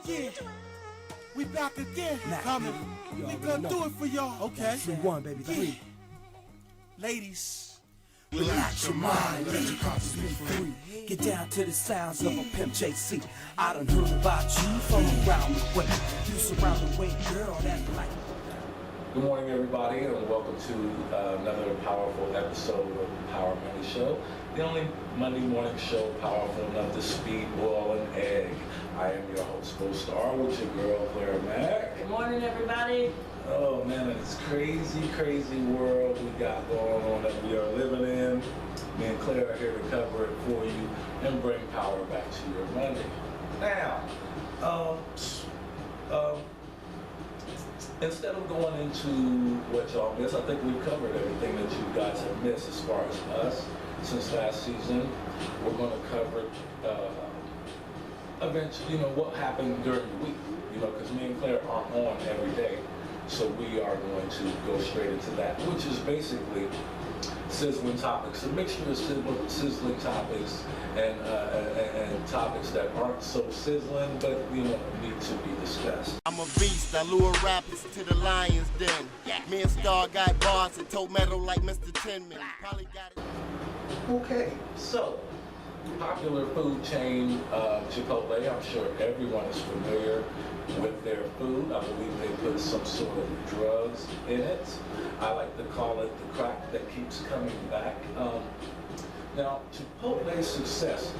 Yeah, we back again. Mack, Coming. you We already gonna know. do it for y'all. Okay. 3-1, baby. 3. Ladies. Relax your mind, let your conscience be free. Get down to the sounds of a pimp JC. I done heard about you from around the way. You surround the way, girl, that's like. Good morning, everybody, and welcome to another powerful episode of the PowerMonday Show. The only Monday morning show powerful enough to speed boil an egg. I am your host, Starr, with your girl, Clare Mack. Good morning, everybody. Oh man, it's crazy, crazy world we got going on that we are living in. Me and Claire are here to cover it for you and bring power back to your Monday. Now, instead of going into what y'all miss, I think we've covered everything that you guys have missed as far as us since last season. We're going to cover events, what happened during the week, because me and Claire aren't on every day. So we are going to go straight into that, which is basically sizzling topics, a mixture of sizzling topics and topics that aren't so sizzling, but need to be discussed. I'm a beast, I lure rappers to the lion's den. Me and Starr got bars and toe metal like Mr. Tinman. Probably got it. Okay, so popular food chain Chipotle, I'm sure everyone is familiar with their food. I believe they put some sort of drugs in it. I like to call it the crack that keeps coming back. Now, Chipotle's success,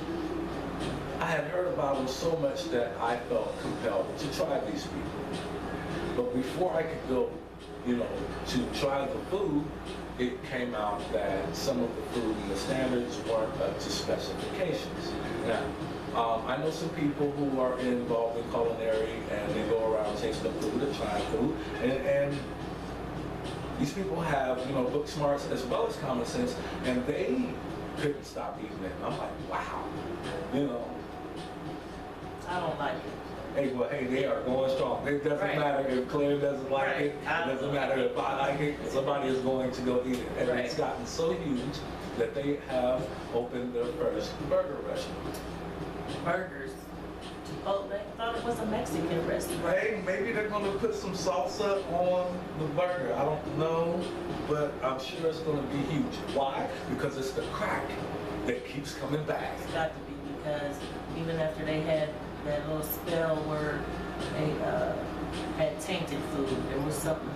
I had heard about them so much that I felt compelled to try these people. But before I could go, to try the food, it came out that some of the food and the standards weren't up to specifications. Now, I know some people who are involved in culinary and they go around tasting food and trying food, and these people have, book smarts as well as common sense, and they couldn't stop eating it. I'm like, wow, I don't like it. Hey, they are going strong. It doesn't Right. matter if Claire doesn't like Right. it. It doesn't matter if I like it. Somebody is going to go eat it. And Right. it's gotten so huge that they have opened their first burger restaurant. Burgers. Chipotle. I thought it was a Mexican restaurant. Hey, maybe they're going to put some salsa on the burger. I don't know, but I'm sure it's going to be huge. Why? Because it's the crack that keeps coming back. It's got to be because even after they had that little spell where they had tainted food, there was something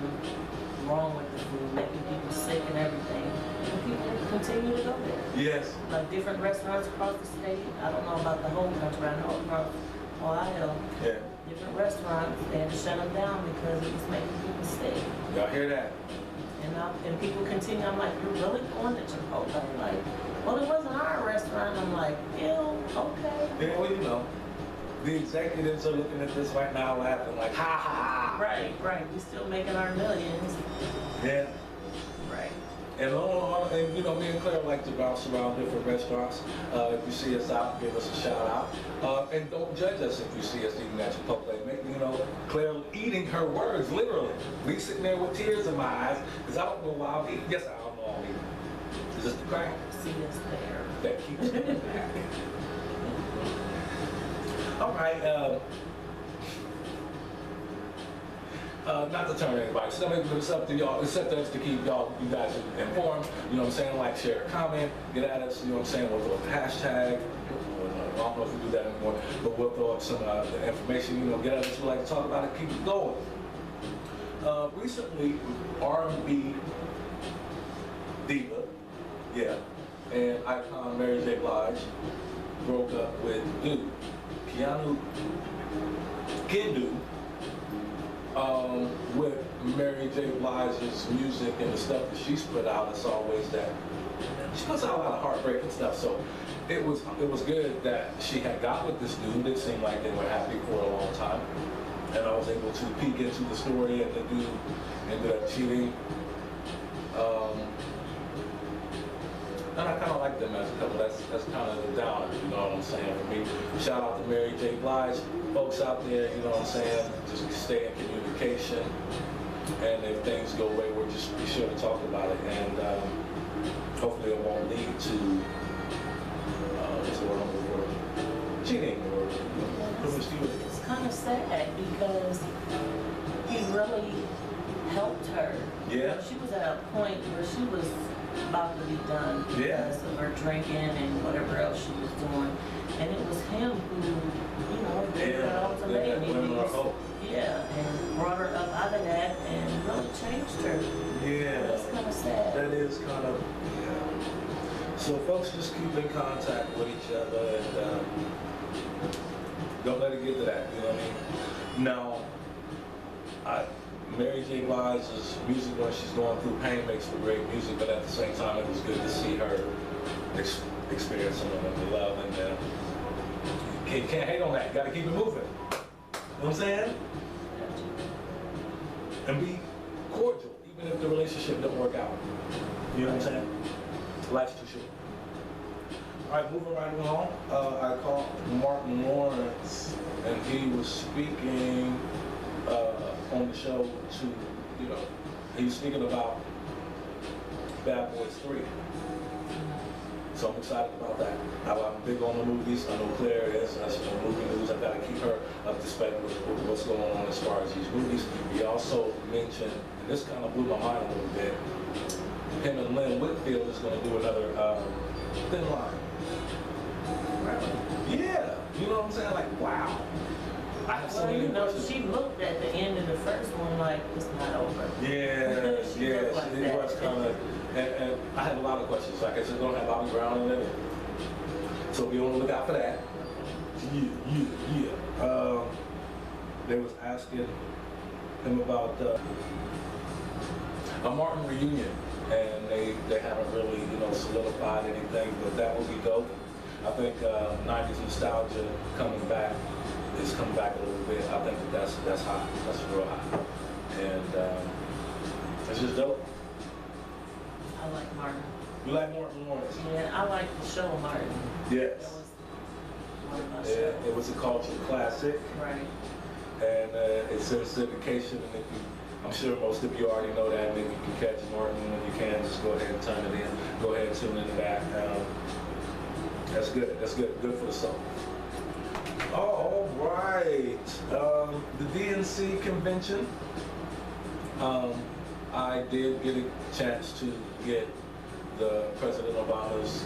wrong with the food, making people sick and everything. And people continue to go there. Yes. Like different restaurants across the state. I don't know about the whole country. I know across Ohio, Yeah. different restaurants, they had to shut them down because it was making people sick. Y'all hear that? And people continue. I'm like, you're really going to Chipotle? Like, well, it wasn't our restaurant. I'm like, ew, okay. Yeah, well, the executives are looking at this right now laughing like, ha ha ha. Right. We're still making our millions. Yeah. Right. And me and Claire like to bounce around different restaurants. If you see us out, give us a shout out. And don't judge us if you see us eating at Chipotle. Claire eating her words, literally. Me sitting there with tears in my eyes, because I don't know why I'm eating. Yes, I don't know why I'm eating. It's just the crack See us there. that keeps coming back. All right. Not to turn anybody. So it's up to y'all. It's up to us to keep you guys informed. Like, share, comment, get at us. We'll throw up a hashtag. I don't know if we do that anymore, but we'll throw up some information. Get at us. We like to talk about it. Keep it going. Recently, R&B diva, and icon Mary J. Blige broke up with Kindu. With Mary J. Blige's music and the stuff that she's put out, it's always that she puts out a lot of heartbreaking stuff. So it was good that she had got with this dude. It seemed like they were happy for a long time, and I was able to peek into the story, and the dude ended up cheating. And I kind of like them as a couple. That's kind of the downer, you know what I'm saying, for me. Shout out to Mary J. Blige. Folks out there, you know what I'm saying, just stay in communication. And if things go wayward, just be sure to talk about it. And hopefully it won't lead to what's the word I'm looking for? Cheating or promiscuity. kind of sad because he really helped her. Yeah. She was at a point where she was about to be done Yeah. because of her drinking and whatever else she was doing. And it was him who, you know, gave her an ultimatum. Giving her hope. Yeah, and brought her up out of that and really changed her. Yeah. That's kind of sad. That is kind of, yeah. So folks, just keep in contact with each other and don't let it get to that, you know what I mean? Now, Mary J. Blige's music when she's going through pain makes for great music, but at the same time it was good to see her experiencing the love and you can't hate on that, you gotta keep it moving. You know what I'm saying? And be cordial, even if the relationship don't work out. You know what I'm saying? Life's too short. All right, moving right along. I called Martin Lawrence, and he was speaking on the show to, you know, he was speaking about Bad Boys 3. So I'm excited about that. I'm big on the movies. I know Claire is. That's movie news. I've got to keep her up to spec with what's going on as far as these movies. He also mentioned, and this kind of blew my mind a little bit, him and Lynn Whitfield is going to do another Thin Line. Yeah, you know what I'm saying? Like, wow. I have so Well, many you know, questions. she looked at the end of the first one like it's not over. Yeah, She looked like it that. was kind of, and I had a lot of questions. Like I said, don't have Bobby Brown in it. So be on the lookout for that. Yeah. They was asking him about a Martin reunion, and they haven't really, you know, solidified anything, but that would be dope. I think 90s nostalgia is coming back a little bit. I think that's hot. That's real hot. And it's just dope. I like Martin. You like Martin Lawrence? Yeah, I like the show Martin. That Yes. was one of my Yeah, shows. it was a cultural classic, Right. and it's in syndication. And if you, I'm sure most of you already know that. And if you can catch Martin when you can, just go ahead and turn it in. Go ahead and tune in to that. That's good. That's good. Good for the soul. All right. The DNC convention. I did get a chance to get the President Obama's,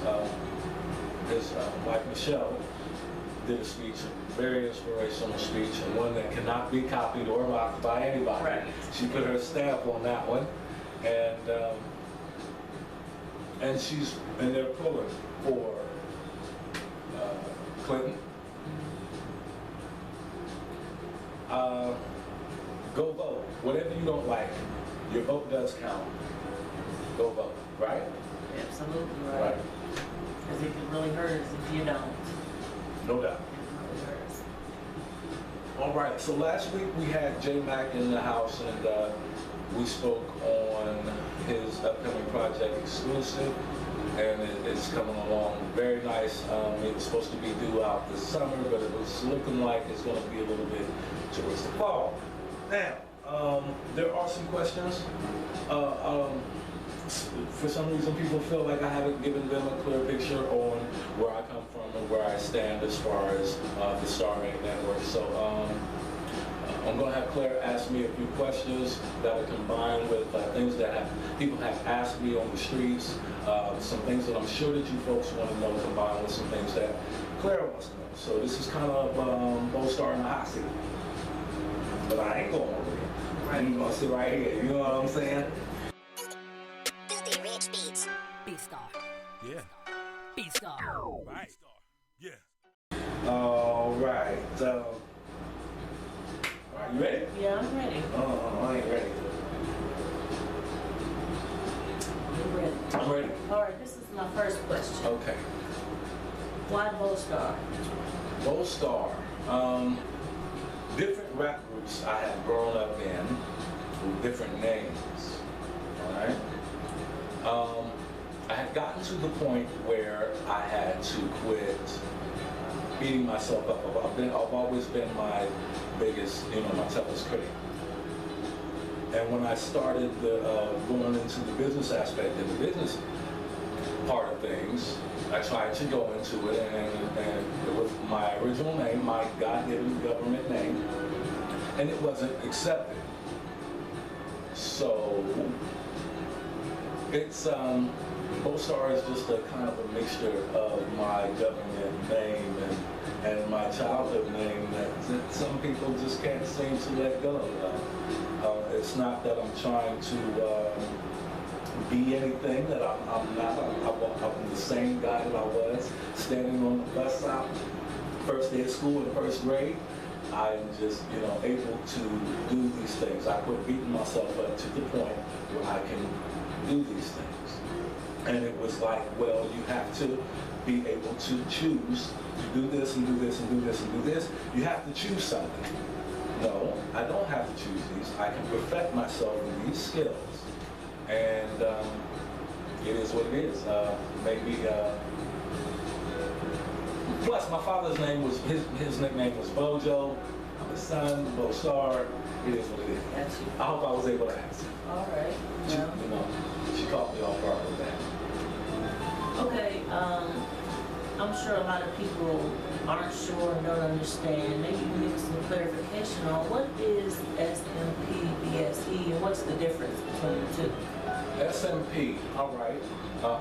his wife Michelle did a speech, a very inspirational speech, and one that cannot be copied or mocked by anybody. Right. She put her stamp on that one, and they're pulling for Clinton. Go vote. Whatever you don't like, your vote does count. Go vote, right? Absolutely right. Right. Because it can really hurt us if you don't. No doubt. It really hurts. All right, so last week we had J Mack in the house, and we spoke on his upcoming project, Exclusive, and it's coming along very nice. It was supposed to be due out this summer, but it was looking like it's going to be a little bit towards the fall. Now, there are some questions. For some reason, people feel like I haven't given them a clear picture on where I come from and where I stand as far as the Starr and Clare Network. So I'm going to have Claire ask me a few questions that are combined with things that people have asked me on the streets, some things that I'm sure that you folks want to know, combined with some things that Claire wants to know. So this is kind of both Starr in the hot seat. But I ain't going over it. I'm going to sit right here. You know what I'm saying? B-Star. Yeah. B-Star. Right. Yeah. All right. Are you ready? Yeah, I'm ready. I ain't ready. You're ready. I'm ready. All right, this is my first question. Okay. Why Starr? Both Starr. Different rap groups I have grown up in with different names. All right. I had gotten to the point where I had to quit beating myself up. I've always been my biggest, my toughest critic. And when I started going into the business aspect and the business part of things, I tried to go into it, and with my original name, my God-given government name, and it wasn't accepted. So it's Bo Starr is just a kind of a mixture of my government name and my childhood name that some people just can't seem to let go of. It's not that I'm trying to be anything that I'm not. I'm the same guy that I was standing on the bus stop, first day of school in first grade. I'm just, able to do these things. I quit beating myself up to the point where I can do these things. And it was like, well, you have to be able to choose to do this and do this and do this and do this. You have to choose something. No, I don't have to choose these. I can perfect myself in these skills. And it is what it is. Plus, my father's name was, his nickname was Bojo. I'm his son, Bo Starr. It is what it is. That's you. I hope I was able to answer. All right. Well, She caught me off guard with that. okay, I'm sure a lot of people aren't sure and don't understand. Maybe you can give us some clarification on what is SMPBSE and what's the difference between the two? SMP, all right.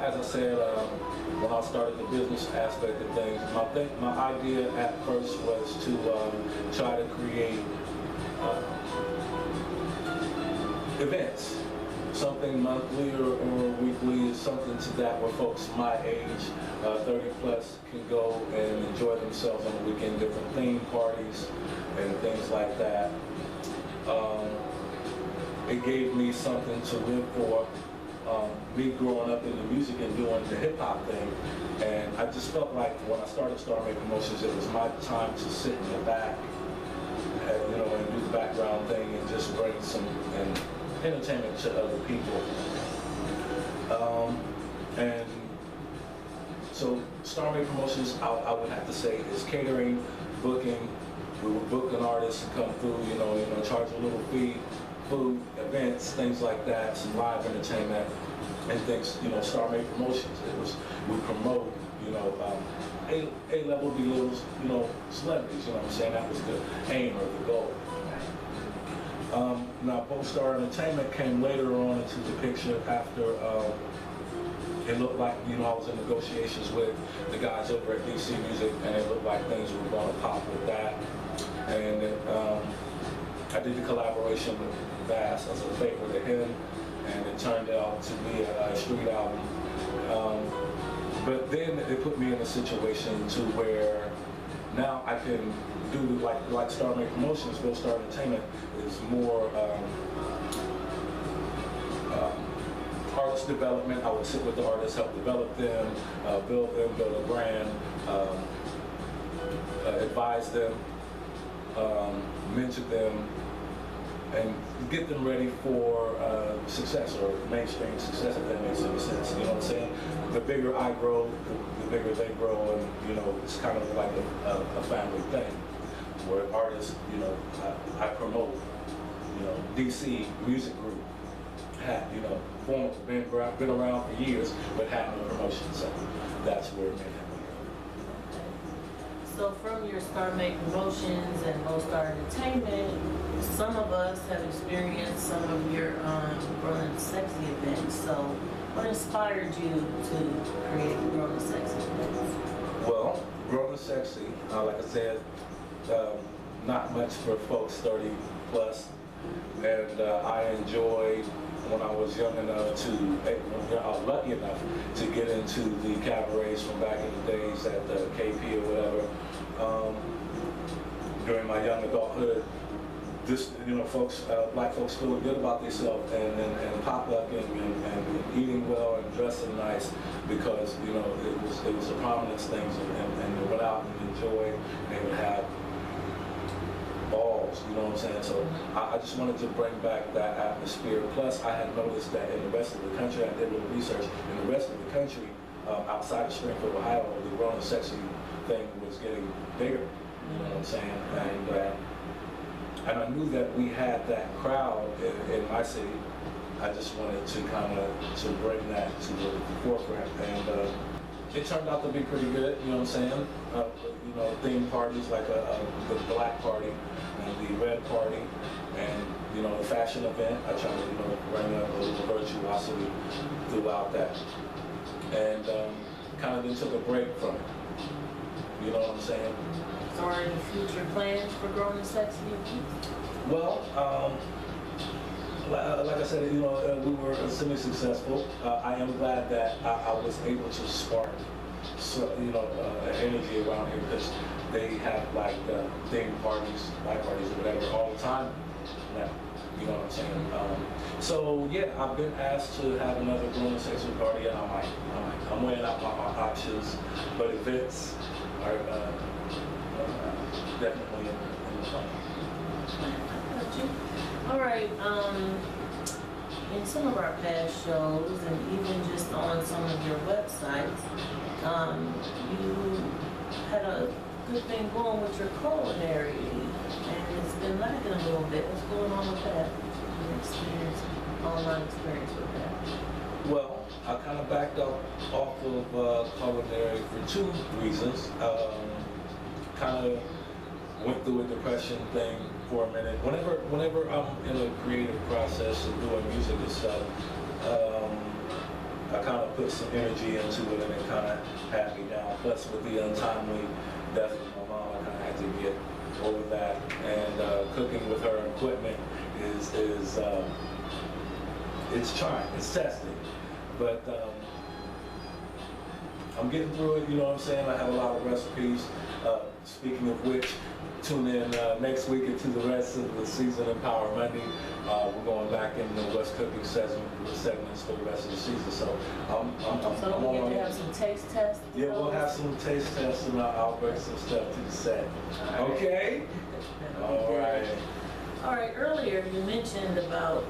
As I said, when I started the business aspect of things, my idea at first was to try to create events, something monthly or weekly, something to that where folks my age, 30 plus, can go and enjoy themselves on the weekend, different theme parties and things like that. It gave me something to live for. Me growing up in the music and doing the hip hop thing, and I just felt like when I started Starr and Clare Promotions, it was my time to sit in the back, and do the background thing and just bring some entertainment to other people. And so Starr and Clare Promotions, I would have to say, is catering, booking. We would book an artist and come through, charge a little fee. Food, events, things like that, some live entertainment, and things, Starr and Clare Promotions. We promote, A-level, B-levels, celebrities, what I'm saying? That was the aim or the goal. Now, Bo Starr Entertainment came later on into the picture after it looked like, I was in negotiations with the guys over at DC Music, and it looked like things were going to pop with that. And I did the collaboration with Bass as a favor to him, and it turned out to be a street album. But then it put me in a situation to where now I can do like Starr and Clare Promotions. Bo Starr Entertainment is more artist development. I would sit with the artists, help develop them, build a brand, advise them, mentor them, and get them ready for success or mainstream success, if that makes any sense. You know what I'm saying? The bigger I grow, the bigger they grow, and it's kind of like a family thing where artists, I promote. DC Music Group had, been around for years, but had no promotion, so that's where it made it. So from your Starr and Clare Promotions and Bo Starr Entertainment, some of us have experienced some of your Grown and Sexy events. So what inspired you to create Grown and Sexy events? Well, Grown and Sexy, like I said, not much for folks 30 plus, and I enjoyed when I was young enough I was lucky enough to get into the cabarets from back in the days at the KP or whatever. During my young adulthood, black folks feeling good about themselves and potlucking and eating well and dressing nice because it was a prominence thing, and they went out and enjoyed, and they would have balls, you know what I'm saying? So I just wanted to bring back that atmosphere. Plus, I had noticed that in the rest of the country, I did a little research, in the rest of the country, outside of Springfield, Ohio, the Grown and Sexy thing was getting bigger, you know what I'm saying? And I knew that we had that crowd in my city. I just wanted to kind of bring that to the forefront. And it turned out to be pretty good, you know what I'm saying? You know, theme parties like the black party and the red party and, you know, the fashion event. I try to, you know, bring up a little virtuosity throughout that. And kind of then took a break from it. You know what I'm saying? So are any future plans for Growing Sexy? Well, like I said, you know, we were semi-successful. I am glad that I was able to spark, you know, energy around here because they have like theme parties, night parties, or whatever all the time now. You know what I'm saying? So yeah, I've been asked to have another Growing Sexy party, and I'm weighing out my options, but events are definitely in the plan. All right, in some of our past shows and even just on some of your websites, you had a good thing going with your culinary, and it's been lagging a little bit. What's going on with that? Your experience, online experience with that? Well, I kind of backed up off of culinary for two reasons. Kind of went through a depression thing for a minute. Whenever I'm in a creative process of doing music and stuff, I kind of put some energy into it, and it kind of had me down. Plus, with the untimely death of my mom, I kind of had to get over that. And cooking with her equipment is it's trying, it's testing, but I'm getting through it. You know what I'm saying? I have a lot of recipes. Speaking of which, tune in next week into the rest of the season of PowerMonday. We're going back in the West Cooking segments for the rest of the season. So I'm we get to have some taste tests? Yeah, we'll have some taste tests, and I'll bring some stuff to the set. Okay? All right. All right, earlier you mentioned about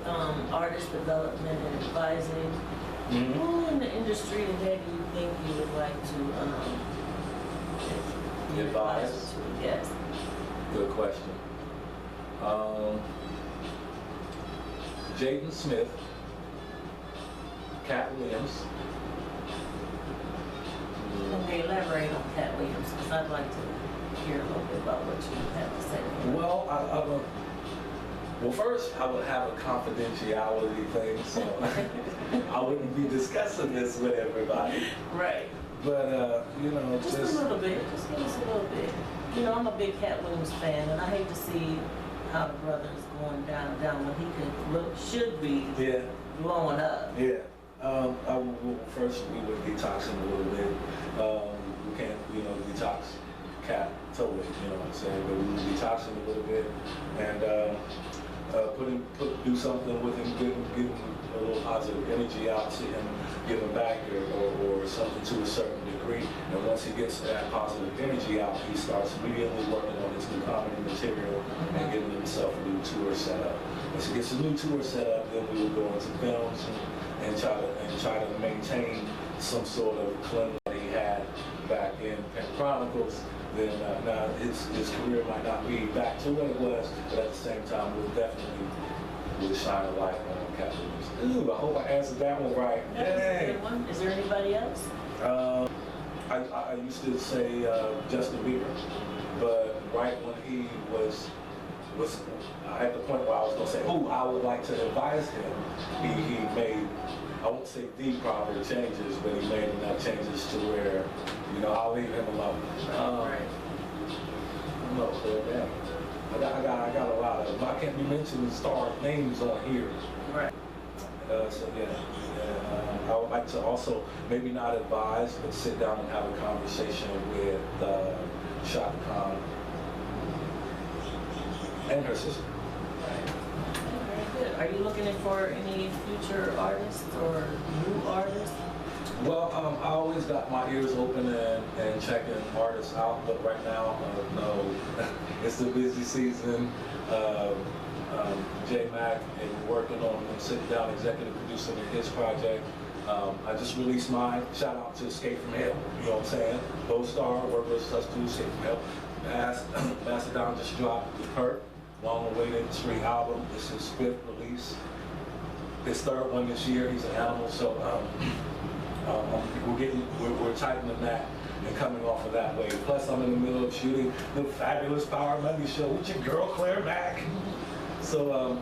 artist development and advising. Mm-hmm. Who in the industry today do you think you would like to Advise? to? Yes. Good question. Jaden Smith, Cat Williams. Okay, elaborate on Cat Williams, because I'd like to hear a little bit about what you have to say. Well, well, first I would have a confidentiality thing, so I wouldn't be discussing this with everybody. Right. But you know, Just a little bit. Just give us a little bit. You know, I'm a big Cat Williams fan, and I hate to see how the brother is going down when he should be blowing up. Yeah. First we would detox him a little bit. We can't, you know, detox Cat totally, you know what I'm saying? But we would detox him a little bit and do something with him, give him a little positive energy out to him, give him back or something to a certain degree. And once he gets that positive energy out, he starts immediately working on his new comedy material and getting himself a new tour set up. Once he gets a new tour set up, then we will go into films and try to maintain some sort of clean that he had back in Pen Chronicles. Then now his career might not be back to what it was, but at the same time, we'll definitely shine a light on Cat Williams. Ooh, I hope I answered that one right. That was a good one. Is there anybody else? I used to say Justin Bieber, but right when he was at the point where I was going to say, oh, I would like to advise him, he made, I won't say the proper changes, but he made enough changes to where, you know, I'll leave him alone. Right. No, damn. I got a lot of them. I can't be mentioning star names on here. Right. So yeah, I would like to also maybe not advise, but sit down and have a conversation with Shaka Khan and her sister. Very good. Are you looking for any future artists or new artists? Well, I always got my ears open and checking artists out, but right now, no. It's the busy season. J Mack and working on sitting down executive producing his project. I just released mine. Shout out to Escape from Hell. You know what I'm saying? Both Starr, Work vs. Us 2, Escape from Hell. Macedon just dropped the Perk, long-awaited street album. It's his 5th release. His 3rd one this year. He's an animal, so We're tightening that and coming off of that way. Plus, I'm in the middle of shooting the fabulous PowerMonday show with your girl Clare Mack. So,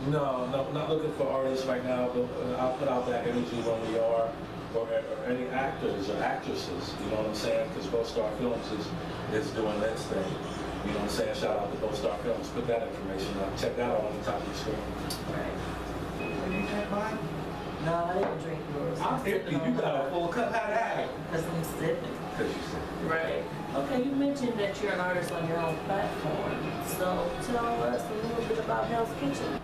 no, not looking for artists right now, but I'll put out that energy when we are, or any actors or actresses, you know what I'm saying? Because Both Starr Films is doing its thing. You know what I'm saying? Shout out to Both Starr Films. Put that information up. Check that out on the top of the screen. Right. You drink mine? No, I didn't drink yours. I'm empty. You got a full cup. How'd that happen? Because I'm sipping. Because you said. Right. Okay, you mentioned that you're an artist on your own platform. So tell us a little bit about Hell's Kitchen.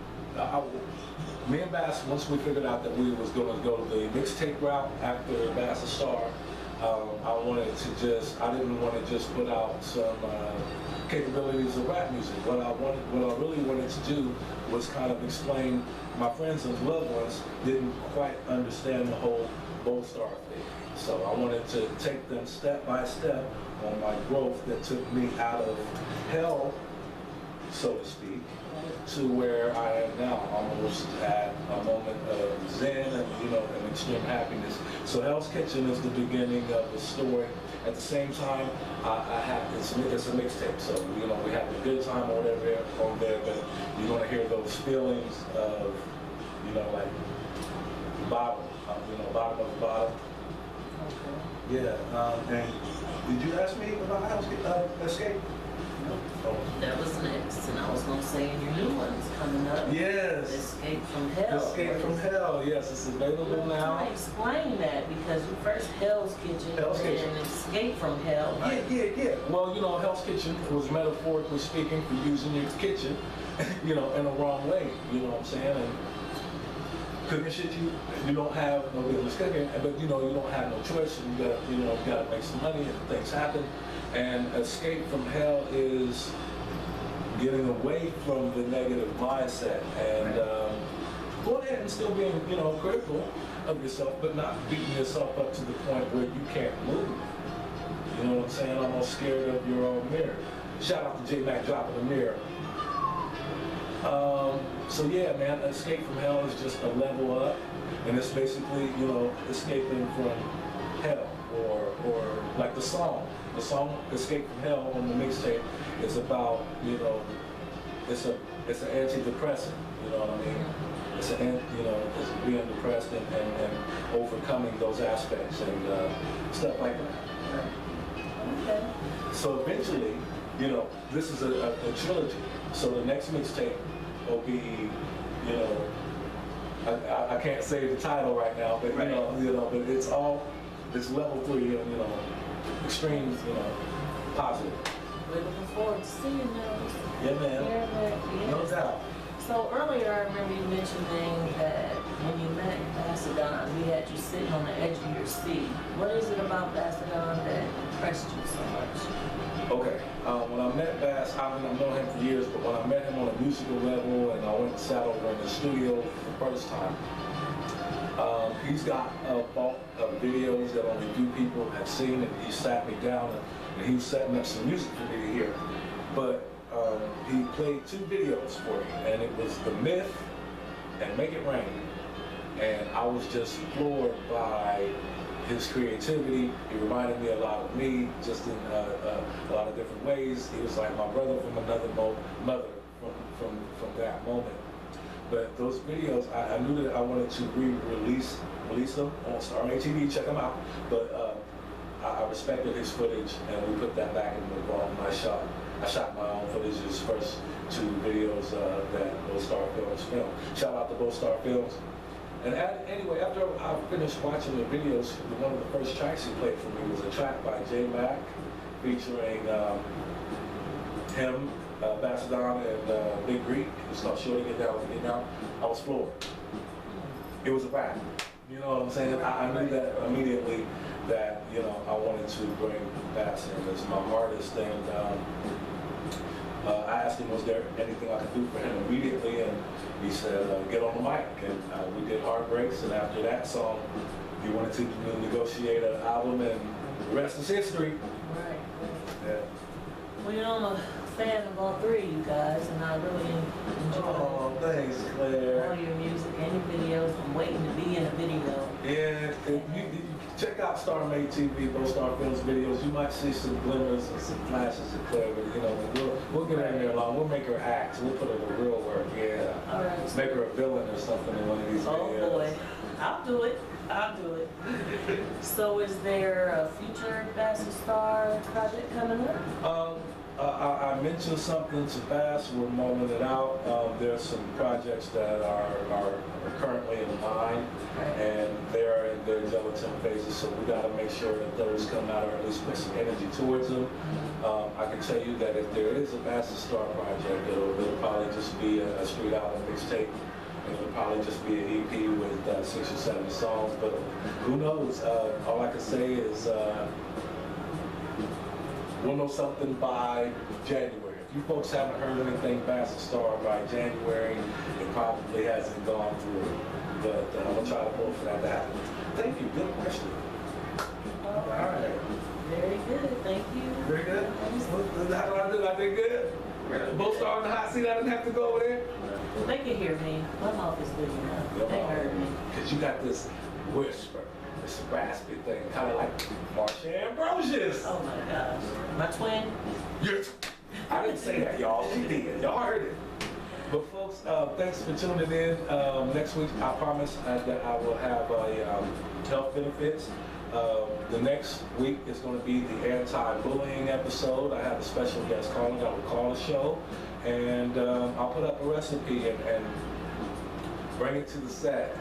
Me and Bass, once we figured out that we was going to go the mixtape route after Bass and Starr, I didn't want to just put out some capabilities of rap music. What I really wanted to do was kind of explain my friends and loved ones didn't quite understand the whole Both Starr thing. So I wanted to take them step by step on my growth that took me out of hell, so to speak, to where I am now, almost at a moment of zen and, and extreme happiness. So Hell's Kitchen is the beginning of the story. At the same time, it's a mixtape, so we have a good time or whatever on there, but you're gonna hear those feelings of, like bottom, bottom of the bottom. Okay. Yeah, and did you ask me about Hell's Escape? That was next, and I was going to say your new one's coming up. Yes. Escape from Hell. Escape from Hell, yes, it's available now. Explain that, because you first Hell's Kitchen and Escape from Hell. Yeah. Well, Hell's Kitchen was metaphorically speaking for using your kitchen, in a wrong way, you know what I'm saying? And cooking shit you don't have no business cooking, but you don't have no choice, and you gotta make some money and things happen. And escape from hell is getting away from the negative mindset and going ahead and still being, critical of yourself, but not beating yourself up to the point where you can't move. You know what I'm saying? Almost scared of your own mirror. Shout out to J Mac dropping the mirror. So yeah, man, escape from hell is just a level up, and it's basically, escaping from hell, or like the song Escape from Hell on the mixtape is about, it's an antidepressant, you know what I mean? It's it's being depressed and overcoming those aspects and stuff like that. Okay. So eventually, this is a trilogy. So the next mixtape will be, I can't say the title right now, but but it's level 3, extreme, positive. We're looking forward to seeing those. Yeah, man. Yes. No doubt. So earlier, I remember you mentioning that when you met Bassadon, he had you sitting on the edge of your seat. What is it about Bassadon that impressed you so much? Okay. When I met Bass, I've known him for years, but when I met him on a musical level and I went and sat over in the studio for the first time, he's got a bulk of videos that only few people have seen, and he sat me down and he was setting up some music for me to hear. But he played 2 videos for me, and it was The Myth and Make It Rain. And I was just floored by his creativity. He reminded me a lot of me, just in a lot of different ways. He was like my brother from another mother from that moment. But those videos, I knew that I wanted to release them on Starr TV, check them out. But I respected his footage, and we put that back in the vault, and I shot my own footage, his first 2 videos that Both Starr Films filmed. Shout out to Both Starr Films. And anyway, after I finished watching the videos, one of the first tracks he played for me was a track by J Mac, featuring him, Bassadon, and Big Greek. It's called Shorty Get Down, Get Down. I was floored. It was a rap. You know what I'm saying? I knew that immediately that, I wanted to bring Bass in as my artist, and I asked him, was there anything I could do for him immediately, and he said, get on the mic, and we did Heartbreaks, and after that song, he wanted to negotiate an album, and the rest is history. Right. Yeah. Well, fan of all three of you guys, and I really enjoy Oh, thanks, all Claire. your music and your videos. I'm waiting to be in a video. Yeah, if you check out Starr and Clare TV, both Star Films videos. You might see some glimmers and some flashes of Claire, but you know, we'll get her in there along. We'll make her act. We'll put her to real work. Yeah. All right. Make her a villain or something in one of these Oh videos. boy, I'll do it. I'll do it. So is there a future Bass and Starr project coming up? I mentioned something to Bass. We're mulling it out. There's some projects that are currently in line, and they're in their gelatin phases. So we got to make sure that those come out, or at least put some energy towards them. I can tell you that if there is a Bass and Starr project, it'll probably just be a street album mixtape. It'll probably just be an EP with 6 or 7 songs. But who knows? All I can say is. We'll know something by January. If you folks haven't heard anything Bass and Starr by January, it probably hasn't gone through. But I'm going to try to pull for that to happen. Thank you. Good question. All right. Very good. Thank you. Very good. How do I do? I did good? Both Starr in the hot seat. I didn't have to go over there? They can hear me. My mouth is big enough. They heard me. Because you got this whisper. This raspy thing, kind of like Marsha Ambrosius. Oh my gosh. My twin? Yes. I didn't say that, y'all. She did. Y'all heard it. But folks, thanks for tuning in. Next week, I promise that I will have health benefits. The next week is going to be the anti-bullying episode. I have a special guest calling. I will call the show, and I'll put up a recipe and bring it to the set.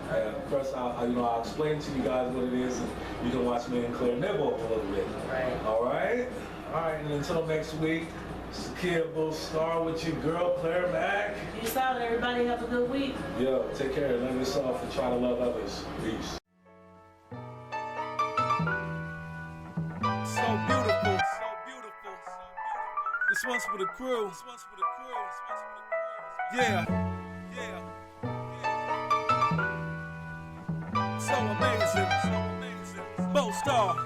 First, I'll explain to you guys what it is, and you can watch me and Claire nibble a little bit. Right. All right? All right, and until next week, it's the Kid Bull Star with your girl, Clare Mack. Peace out, everybody. Have a good week. Yo, take care. Love yourself and try to love others. Peace. So beautiful. This one's for the crew. Yeah. So amazing. Bo Starr.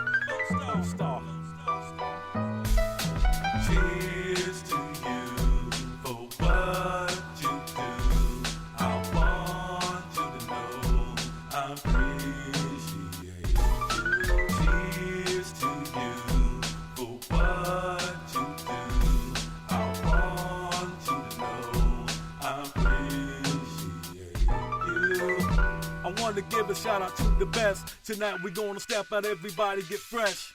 Cheers to you for what you do. I want you to know I appreciate you. Cheers to you for what you do. I want you to know I appreciate you. I want to give a shout out to the best. Tonight we gonna step out, everybody get fresh.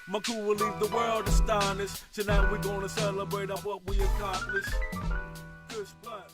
My crew will leave the world astonished. Tonight we gonna celebrate on what we accomplished. Kush Blunt.